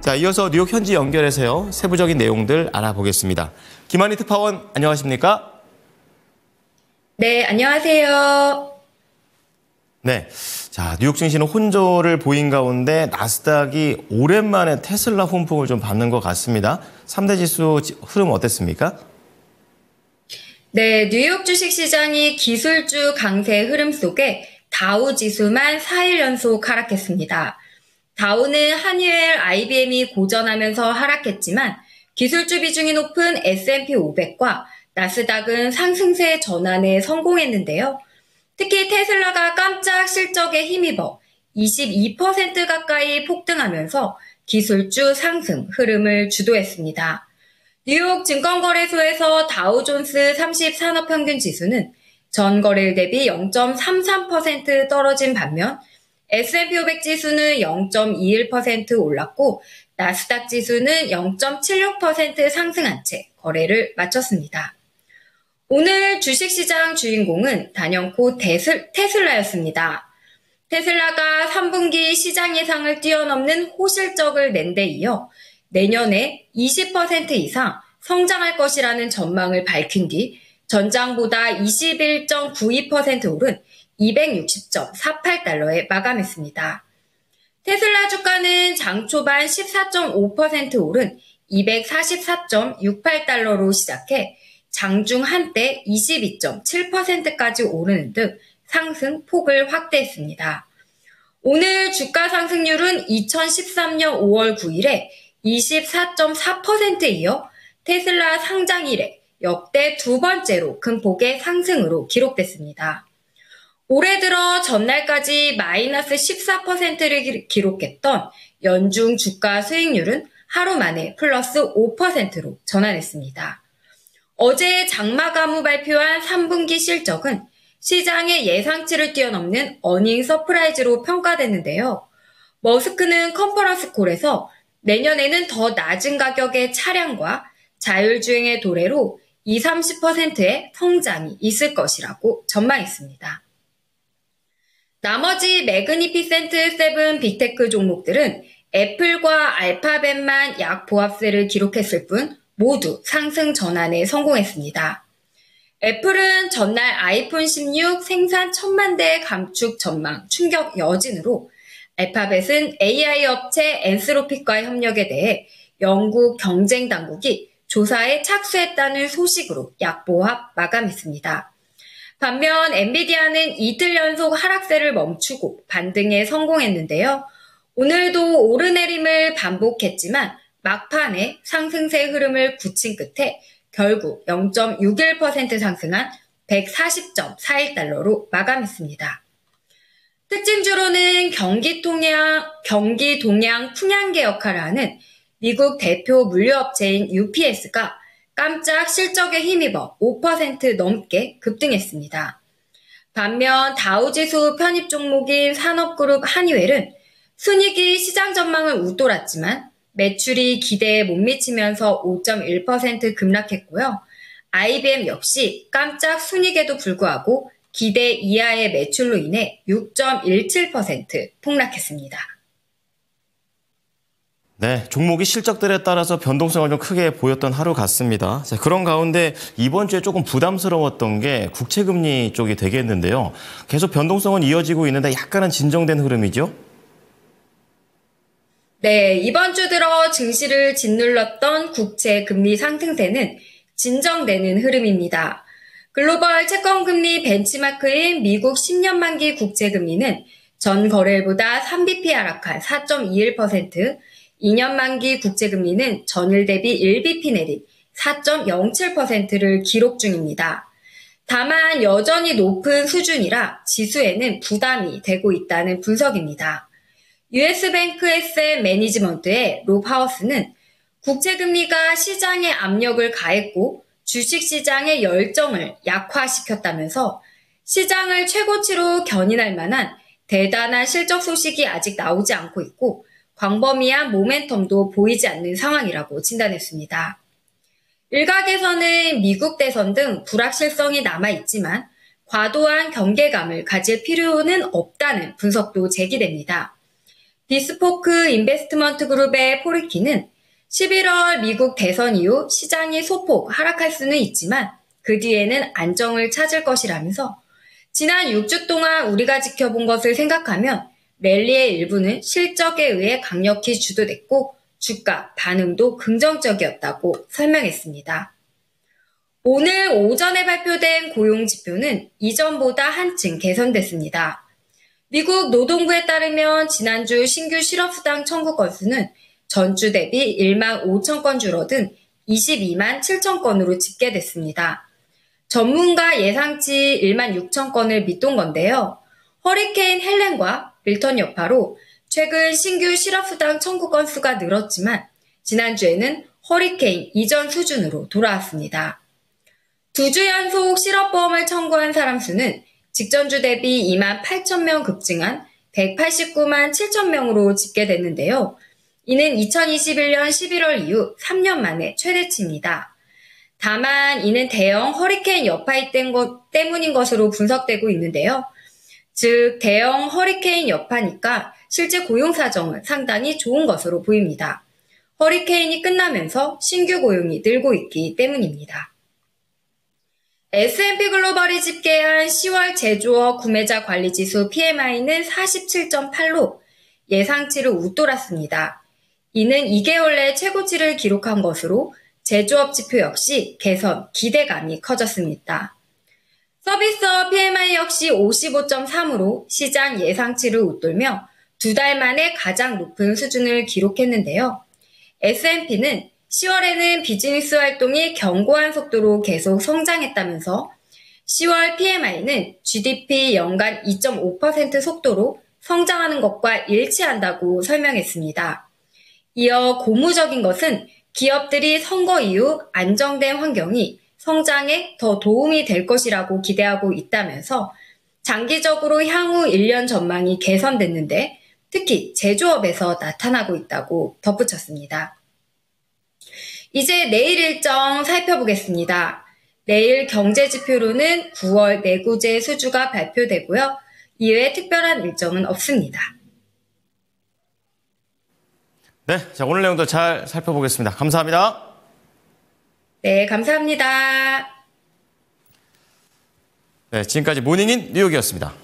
자, 이어서 뉴욕 현지 연결해서요. 세부적인 내용들 알아보겠습니다. 김한희 특파원, 안녕하십니까? 네, 안녕하세요. 네. 자, 뉴욕 증시는 혼조를 보인 가운데 나스닥이 오랜만에 테슬라 훈풍을 좀 받는 것 같습니다. 3대 지수 흐름 어땠습니까? 네, 뉴욕 주식시장이 기술주 강세 흐름 속에 다우 지수만 4일 연속 하락했습니다. 다우는 한유엘, IBM이 고전하면서 하락했지만 기술주 비중이 높은 S&P 500과 나스닥은 상승세 전환에 성공했는데요. 특히 테슬라가 깜짝 실적에 힘입어 22% 가까이 폭등하면서 기술주 상승 흐름을 주도했습니다. 뉴욕 증권거래소에서 다우존스 30 산업평균지수는 전 거래일 대비 0.33% 떨어진 반면 S&P 500 지수는 0.21% 올랐고 나스닥 지수는 0.76% 상승한 채 거래를 마쳤습니다. 오늘 주식시장 주인공은 단연코 테슬라였습니다. 테슬라가 3분기 시장 예상을 뛰어넘는 호실적을 낸 데 이어 내년에 20% 이상 성장할 것이라는 전망을 밝힌 뒤 전장보다 21.92% 오른 260.48달러에 마감했습니다. 테슬라 주가는 장 초반 14.5% 오른 244.68달러로 시작해 장중 한때 22.7%까지 오르는 등 상승 폭을 확대했습니다. 오늘 주가 상승률은 2013년 5월 9일에 24.4%에 이어 테슬라 상장 이래 역대 두 번째로 큰 폭의 상승으로 기록됐습니다. 올해 들어 전날까지 마이너스 14%를 기록했던 연중 주가 수익률은 하루 만에 플러스 5%로 전환했습니다. 어제 장마감후 발표한 3분기 실적은 시장의 예상치를 뛰어넘는 어닝 서프라이즈로 평가됐는데요. 머스크는 컨퍼런스 콜에서 내년에는 더 낮은 가격의 차량과 자율주행의 도래로 20-30%의 성장이 있을 것이라고 전망했습니다. 나머지 매그니피센트 7 빅테크 종목들은 애플과 알파벳만 약보합세를 기록했을 뿐 모두 상승 전환에 성공했습니다. 애플은 전날 아이폰 16 생산 1,000만 대 감축 전망 충격 여진으로 알파벳은 AI 업체 엔스로픽과 협력에 대해 영국 경쟁당국이 조사에 착수했다는 소식으로 약보합 마감했습니다. 반면 엔비디아는 이틀 연속 하락세를 멈추고 반등에 성공했는데요. 오늘도 오르내림을 반복했지만 막판에 상승세 흐름을 굳힌 끝에 결국 0.61% 상승한 140.41달러로 마감했습니다. 특징주로는 경기 동양 풍향계 역할을 하는 미국 대표 물류업체인 UPS가 깜짝 실적에 힘입어 5% 넘게 급등했습니다. 반면 다우지수 편입 종목인 산업그룹 한유엘은 순이익이 시장 전망을 웃돌았지만 매출이 기대에 못 미치면서 5.1% 급락했고요. IBM 역시 깜짝 순이익에도 불구하고 기대 이하의 매출로 인해 6.17% 폭락했습니다. 네, 종목이 실적들에 따라서 변동성을 좀 크게 보였던 하루 같습니다. 자, 그런 가운데 이번 주에 조금 부담스러웠던 게 국채금리 쪽이 되겠는데요. 계속 변동성은 이어지고 있는데 약간은 진정된 흐름이죠? 네, 이번 주 들어 증시를 짓눌렀던 국채 금리 상승세는 진정되는 흐름입니다. 글로벌 채권금리 벤치마크인 미국 10년 만기 국채금리는 전 거래일보다 3bp 하락한 4.21%, 2년 만기 국채금리는 전일 대비 1bp 내린 4.07%를 기록 중입니다. 다만 여전히 높은 수준이라 지수에는 부담이 되고 있다는 분석입니다. 유에스뱅크 에셋 매니지먼트의 롭 하우스는 국채금리가 시장에 압력을 가했고 주식시장의 열정을 약화시켰다면서 시장을 최고치로 견인할 만한 대단한 실적 소식이 아직 나오지 않고 있고 광범위한 모멘텀도 보이지 않는 상황이라고 진단했습니다. 일각에서는 미국 대선 등 불확실성이 남아있지만 과도한 경계감을 가질 필요는 없다는 분석도 제기됩니다. 비스포크 인베스트먼트 그룹의 포리키는 11월 미국 대선 이후 시장이 소폭 하락할 수는 있지만 그 뒤에는 안정을 찾을 것이라면서 지난 6주 동안 우리가 지켜본 것을 생각하면 랠리의 일부는 실적에 의해 강력히 주도됐고 주가 반응도 긍정적이었다고 설명했습니다. 오늘 오전에 발표된 고용지표는 이전보다 한층 개선됐습니다. 미국 노동부에 따르면 지난주 신규 실업수당 청구 건수는 전주 대비 1만 5천 건 줄어든 22만 7천 건으로 집계됐습니다. 전문가 예상치 1만 6천 건을 밑돈 건데요. 허리케인 헬렌과 밀턴 여파로 최근 신규 실업수당 청구 건수가 늘었지만 지난주에는 허리케인 이전 수준으로 돌아왔습니다. 2주 연속 실업보험을 청구한 사람 수는 직전주 대비 2만 8천 명 급증한 189만 7천 명으로 집계됐는데요. 이는 2021년 11월 이후 3년 만에 최대치입니다. 다만 이는 대형 허리케인 여파이 때문인 것으로 분석되고 있는데요. 즉 대형 허리케인 여파니까 실제 고용 사정은 상당히 좋은 것으로 보입니다. 허리케인이 끝나면서 신규 고용이 늘고 있기 때문입니다. S&P 글로벌이 집계한 10월 제조업 구매자 관리지수 PMI는 47.8로 예상치를 웃돌았습니다. 이는 2개월 내 최고치를 기록한 것으로 제조업 지표 역시 개선 기대감이 커졌습니다. 서비스업 PMI 역시 55.3으로 시장 예상치를 웃돌며 2달 만에 가장 높은 수준을 기록했는데요. S&P는 10월에는 비즈니스 활동이 견고한 속도로 계속 성장했다면서 10월 PMI는 GDP 연간 2.5% 속도로 성장하는 것과 일치한다고 설명했습니다. 이어 고무적인 것은 기업들이 선거 이후 안정된 환경이 성장에 더 도움이 될 것이라고 기대하고 있다면서 장기적으로 향후 1년 전망이 개선됐는데 특히 제조업에서 나타나고 있다고 덧붙였습니다. 이제 내일 일정 살펴보겠습니다. 내일 경제지표로는 9월 내구재 수주가 발표되고요. 이외에 특별한 일정은 없습니다. 네, 자, 오늘 내용도 잘 살펴보겠습니다. 감사합니다. 네, 감사합니다. 네, 지금까지 모닝인 뉴욕이었습니다.